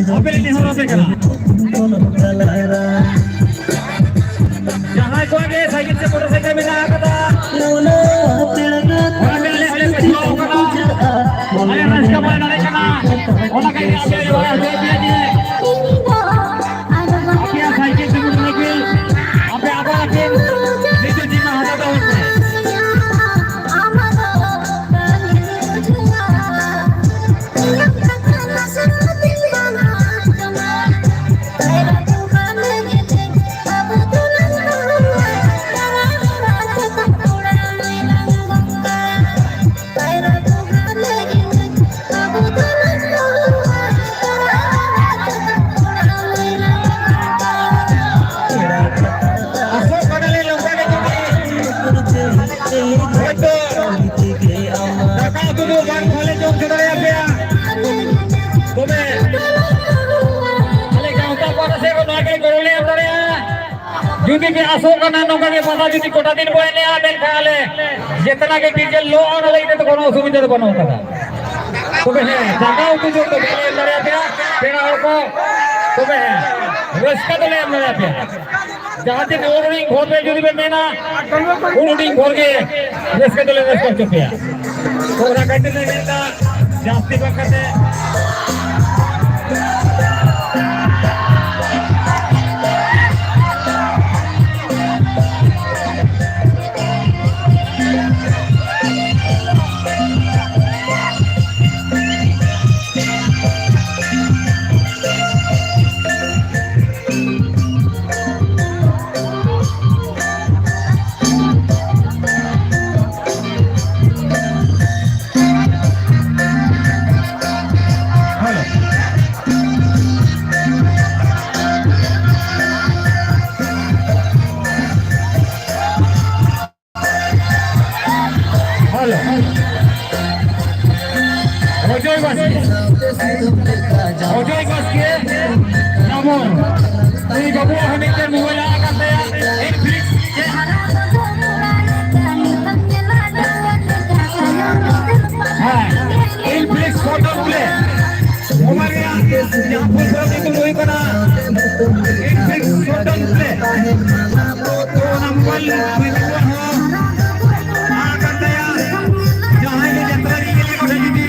Apel ini harus kena. Jangan kau ni cycle se motorcycle में ना कता. orang beli oleh pesau kena. Oleh raska boleh naik kena. orang kaya ambil orang dia dia. Apa yang cycle se motorcycle? Apa apa lagi? Itu cuma ada tahun. Jadi ke asok kana nongka ke pasa jadi kota din boy ne aden khale जितना के diesel लो और लगे तो कोनो सुविधा तो बनो कदा तो बे जगह को जो तो ले लड़े पे तेरा और को तो बे रस्का तो ले लड़े पे जहां से ओरिंग घोर पे जुड़ी बे मेना ओरिंग घोर के रस्का तो ले रस्का चुके तो रा कंटे ने मिलता जास्ती बकते Ojoi bos ke namun ini babu hamil ke mula akan saya Netflix Netflix foto boleh हमारे यहाँ पर सब itu लोही करना Netflix foto boleh तो नंबर akan saya जहाँ ये यात्रा के लिए उठा दी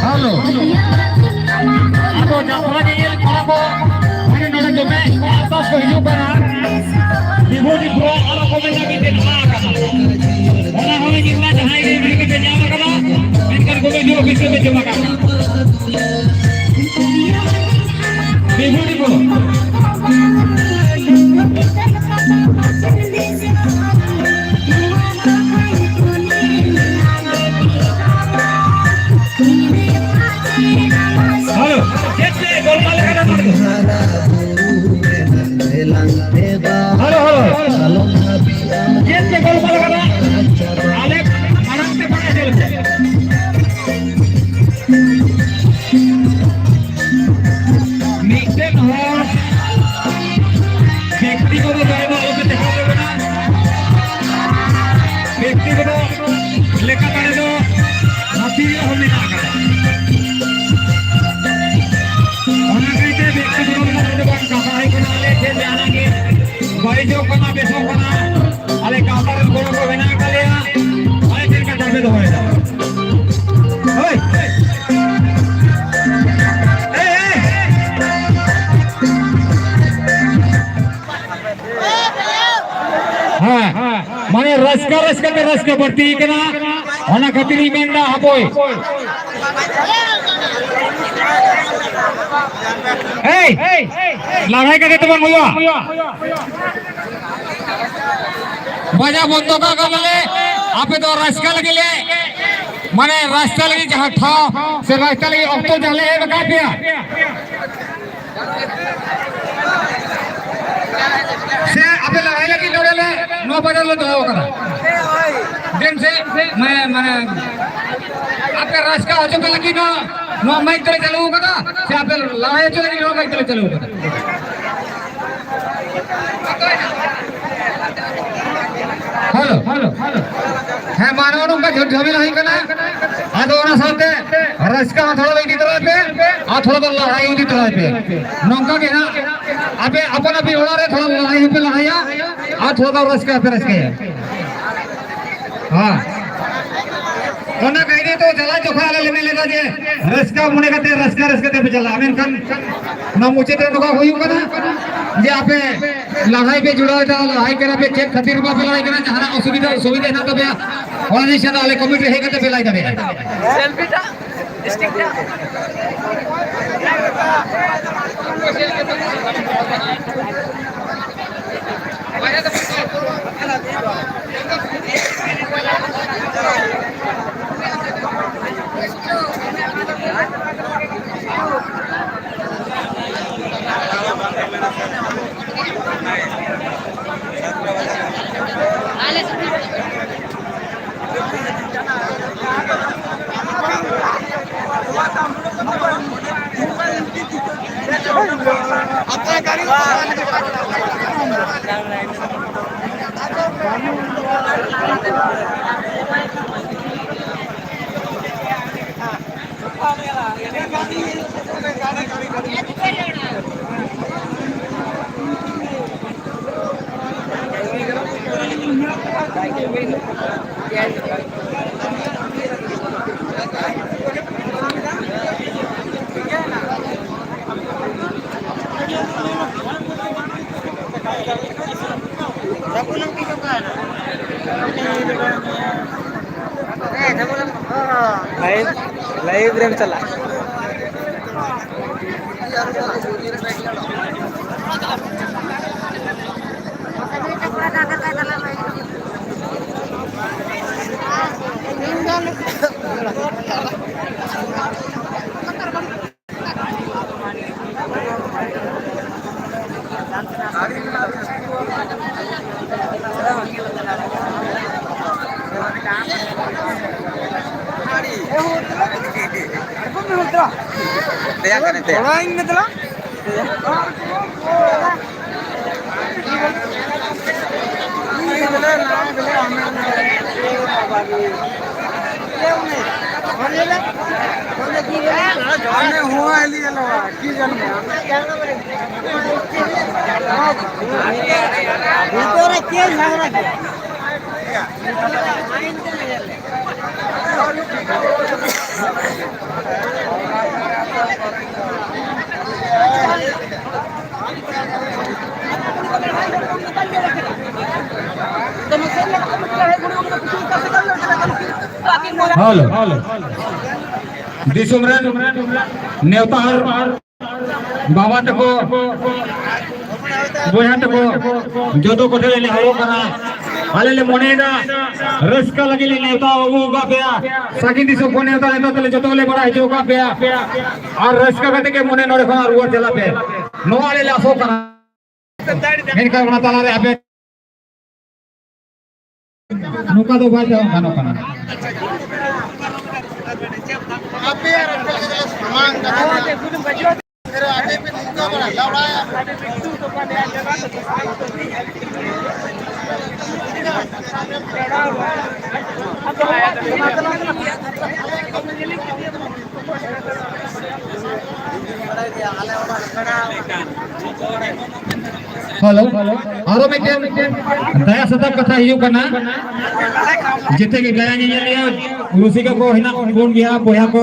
Halo. Ako jawaban ini kalau hari nanti jombe atas kehidupan ibu di bro kalau komen lagi tidak akan. Orang orang kita cahaya ini kita jaga kalau mereka komen juga bisa mencoba kan. Ibu di bro. Halo, gente, golpal kanan dulu. Halo, halo. Gente, golpal kanan. Alek, kanan te pakai jalan. Meeting hall. व्यक्तिगत जाएगा लोग देखा देगा ना. व्यक्तिगत लेखा करे तो हाथी हमने क्या करा. Baik kena besok kena, ale kabar kalau kau benar kali ya, ale cerita sampai tu boleh tak? Hei, Ruska बढ़ती कना ओना खातिर मेंदा हपोय लड़ाई का तो बन हुआ बजा बंद का गले आपे तो रस्का लगले माने रास्ता लगी जहां ठाव से रास्ता लगी अब तो जाले है बका पिया से आपे लड़ाई लगी डरेले 9 बजे लो दो करा दिन से मैं माने आपे रास्ता हो चुका लगी ना 9 माइक तले चलो करा से आपे लड़ाई चले 9 माइक तले चलो करा हेलो है मानव का झमेला नहीं करना आदोना साथे रस्का थोड़ा लगी तरह पे आ थोड़ा तो लड़ाई होती तरह पे नौका के ना अबे अपन अभी होड़ा रे थोड़ा लड़ाई पे लड़ाया आ थोड़ा तो रस्का पे रस्के हां कोना कहीं तो चला चोखा लेने लगा जे रस्का मुने कहते रस्का पे चला अमेन खान ना मुझे तो नोका होई कना जे आपे लड़ाई पे जुड़ा था लड़ाई करा पे चेक खातिर रुपया पे लड़ाई करा जहां सुविधा ना तो बे ऑर्गेनाइजेशन वाले कमिटी है कहते बेलाई करे सेल्फीटा स्टिकटा लाइव रेम चला हेलो दिसुमरन नेवतार बाबा तको बोया तको जोदो कोठे ले हरो करा आले ले मोनेदा रस्का लगे ले नेवता बाबू का पेया साकिन दिसो को नेवता नेता तले जोतो ले बड़ा है जो का पेया और रस्का कते के मोने नोरे खना रुआ चला पे नो आले ले आसो करा इनका बना ताला रे अबे नुका दो बात है खानो खाना आप यार सामान मेरे आगे पे नुका बड़ा लौड़ाया तो पाने आ जगह हेलो आरो में दया सतक कथा हियो करना जिते के गया नहीं लिया रूसी का को हिना फोन गया बोया को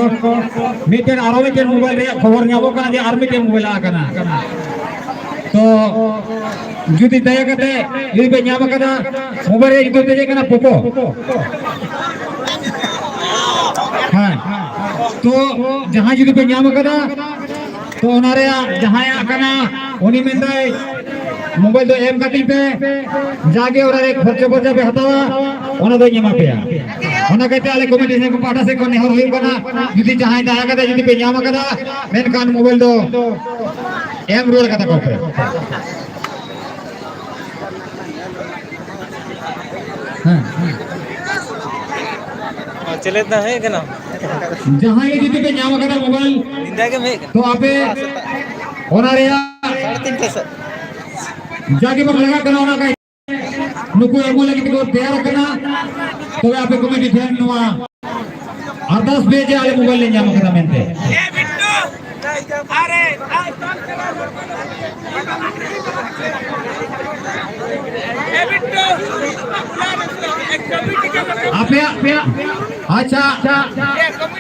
मीटेन आरो में मोबाइल रे खबर न्याबो करना जे आर्मी के मोबाइल आ करना तो Judi daya kate judi pe nyama kada mobile re judi te kana popo ha to jahan judi pe nyama kada to onare jahan kana oni mendai mobile do em kati pe jage orare kharcha borja pe hatawa ona do nyama pe ona kate ale committee se ko pata se ko nehor hui kana judi jahan daya kada judi pe nyama kada men kan mobile do em rual kata ko pe चले ना है क्या ना जहाँ ये जितने पे न्याम करना मोबाइल निंदा के में तो आपे होना रे 3:30 सर जाके पर लगा करना होना का नुकु एमो लगी तो तैयार करना तो आपे कमेटी ध्यान नुआ 10 बजे आले मोबाइल ले न्याम करना मेंते ए बिट्टू अरे ए बिट्टू आपे अच्छा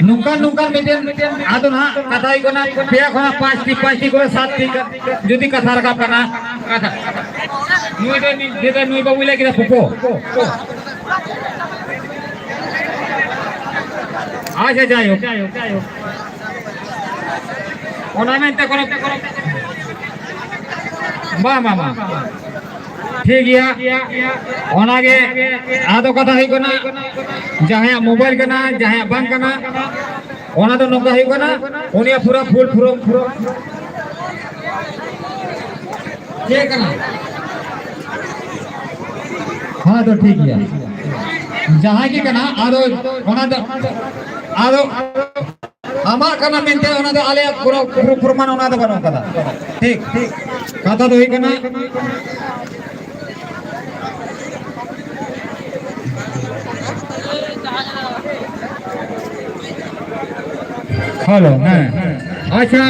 नुकान मीटिंग आदो ना कथा ही कोना पेया खोना 5 टी को 7 टी जदी कथा रखा करना कथा नुई दे दे नुई बाबू ले के फुपो अच्छा जायो ओनामेंट करो बा ठीक गया ओनागे आदो कथा ही कोना जहां मोबाइल कना जहां बंक कना ओना तो नोका ही कोना ओनिया पूरा फुल के कना हां तो ठीक है जहां की कना आदो ओना तो आदो आमा कना मेंते ओना तो आले पूरा प्रमाण ओना तो बनो कदा ठीक कथा तो ही कना हेलो हाँ अच्छा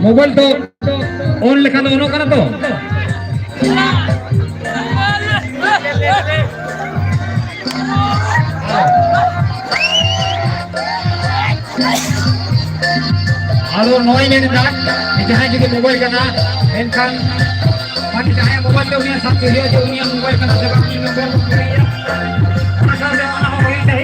मोबाइल तो ऑन लिखा तो ऑन करना तो आलो नॉय में ना जहाँ जो मोबाइल करना इनका बाकी जहाँ मोबाइल तो उन्हें सब चीज़ें जो उन्हें मोबाइल करना जगह की मोबाइल अच्छा से आना हो रही है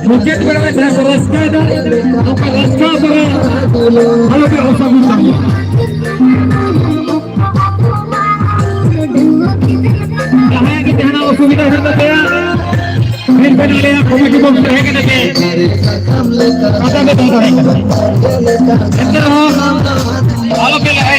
Project berapa saya beraskan dan apa raskan saya kalau dia usah bisa. Kaya kita na usubida sa kaya min banile committee box रहे के देखे कथा में तो रहे अंदर हो आलो के है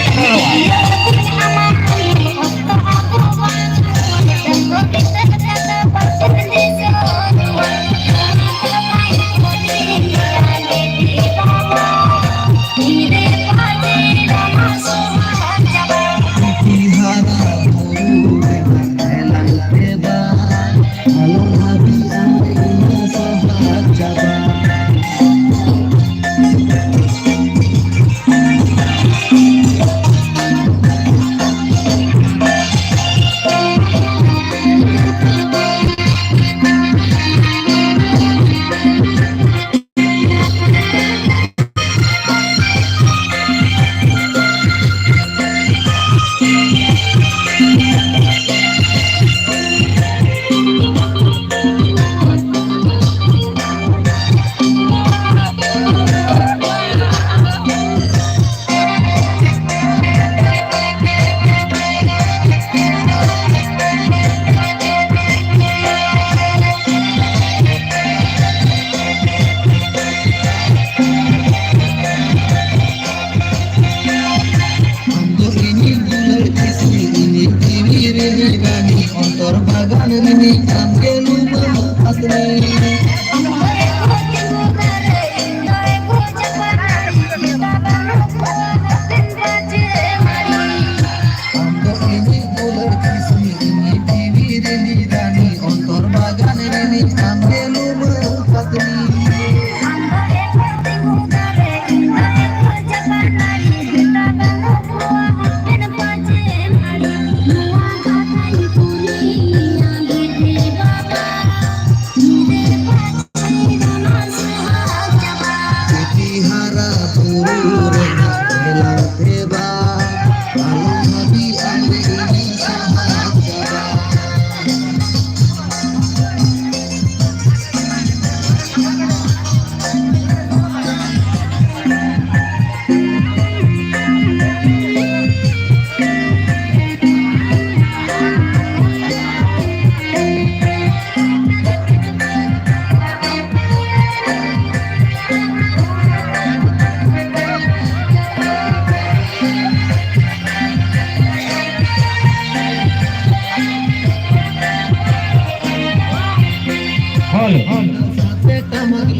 hal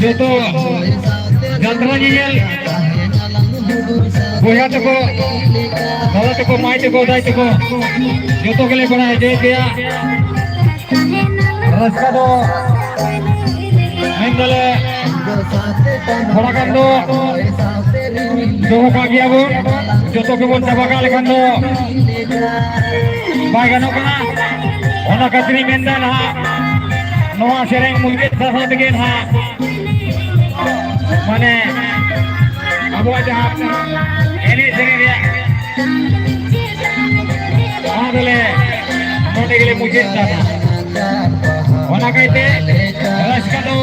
joto jatra nyel boya teko bala teko mai teko dai teko joto gele bana je dia raska do mendale thora kan do doho ka gya bo joto ke bon sabaga lekhan do bai gano kana ona katri mendan ha noa sereng mungkin salah bikin ha mana abu aja ini sering dia adale note gile mungkin sana ona kaite ras kado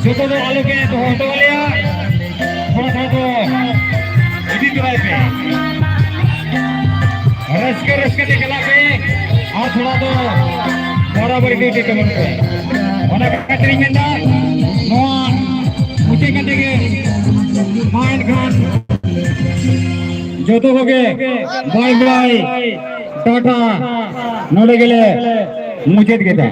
joto do alu ke to hoto liya thoda to idi turai pe ras ke dekla pe aur thoda to बराबर duty कमन पे ओना कटरी मेंदा नोआ मुझे कटेगे mind Khan जोतो होगे bye bye Tata नोडे गेले मुझे गेता